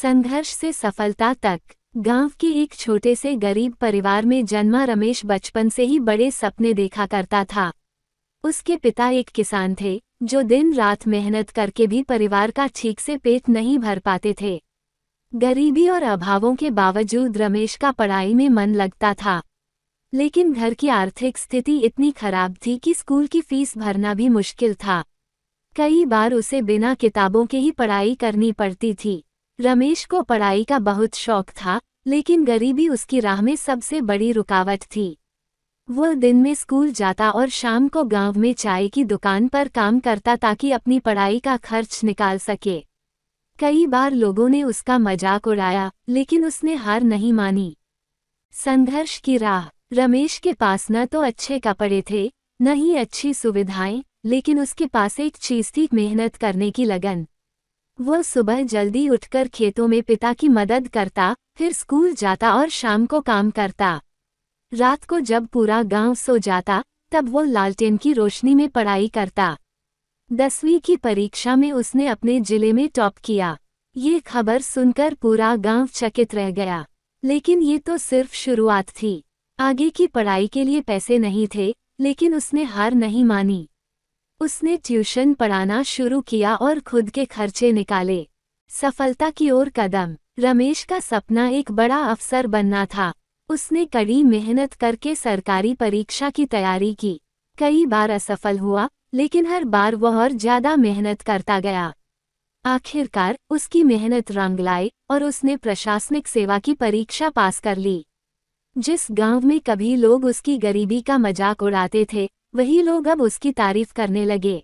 संघर्ष से सफलता तक। गांव के एक छोटे से गरीब परिवार में जन्मा रमेश बचपन से ही बड़े सपने देखा करता था। उसके पिता एक किसान थे जो दिन रात मेहनत करके भी परिवार का ठीक से पेट नहीं भर पाते थे। गरीबी और अभावों के बावजूद रमेश का पढ़ाई में मन लगता था, लेकिन घर की आर्थिक स्थिति इतनी खराब थी कि स्कूल की फीस भरना भी मुश्किल था। कई बार उसे बिना किताबों के ही पढ़ाई करनी पड़ती थी। रमेश को पढ़ाई का बहुत शौक था, लेकिन गरीबी उसकी राह में सबसे बड़ी रुकावट थी। वह दिन में स्कूल जाता और शाम को गांव में चाय की दुकान पर काम करता ताकि अपनी पढ़ाई का खर्च निकाल सके। कई बार लोगों ने उसका मजाक उड़ाया, लेकिन उसने हार नहीं मानी। संघर्ष की राह। रमेश के पास न तो अच्छे कपड़े थे, न ही अच्छी सुविधाएं, लेकिन उसके पास एक चीज थी, मेहनत करने की लगन। वह सुबह जल्दी उठकर खेतों में पिता की मदद करता, फिर स्कूल जाता और शाम को काम करता। रात को जब पूरा गांव सो जाता, तब वो लालटेन की रोशनी में पढ़ाई करता। 10वीं की परीक्षा में उसने अपने जिले में टॉप किया। ये खबर सुनकर पूरा गांव चकित रह गया। लेकिन ये तो सिर्फ शुरुआत थी। आगे की पढ़ाई के लिए पैसे नहीं थे, लेकिन उसने हार नहीं मानी। उसने ट्यूशन पढ़ाना शुरू किया और खुद के खर्चे निकाले। सफलता की ओर कदम। रमेश का सपना एक बड़ा अफसर बनना था। उसने कड़ी मेहनत करके सरकारी परीक्षा की तैयारी की। कई बार असफल हुआ, लेकिन हर बार वह और ज्यादा मेहनत करता गया। आखिरकार उसकी मेहनत रंग लाई और उसने प्रशासनिक सेवा की परीक्षा पास कर ली। जिस गांव में कभी लोग उसकी गरीबी का मजाक उड़ाते थे, वही लोग अब उसकी तारीफ करने लगे।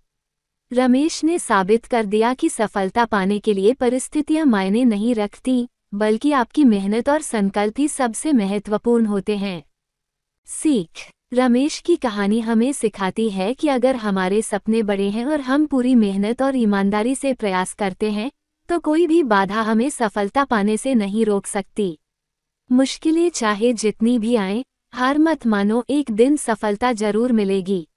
रमेश ने साबित कर दिया कि सफलता पाने के लिए परिस्थितियां मायने नहीं रखती, बल्कि आपकी मेहनत और संकल्प ही सबसे महत्वपूर्ण होते हैं। सीख। रमेश की कहानी हमें सिखाती है कि अगर हमारे सपने बड़े हैं और हम पूरी मेहनत और ईमानदारी से प्रयास करते हैं, तो कोई भी बाधा हमें सफलता पाने से नहीं रोक सकती। मुश्किलें चाहे जितनी भी आएं, हार मत मानो, एक दिन सफलता जरूर मिलेगी।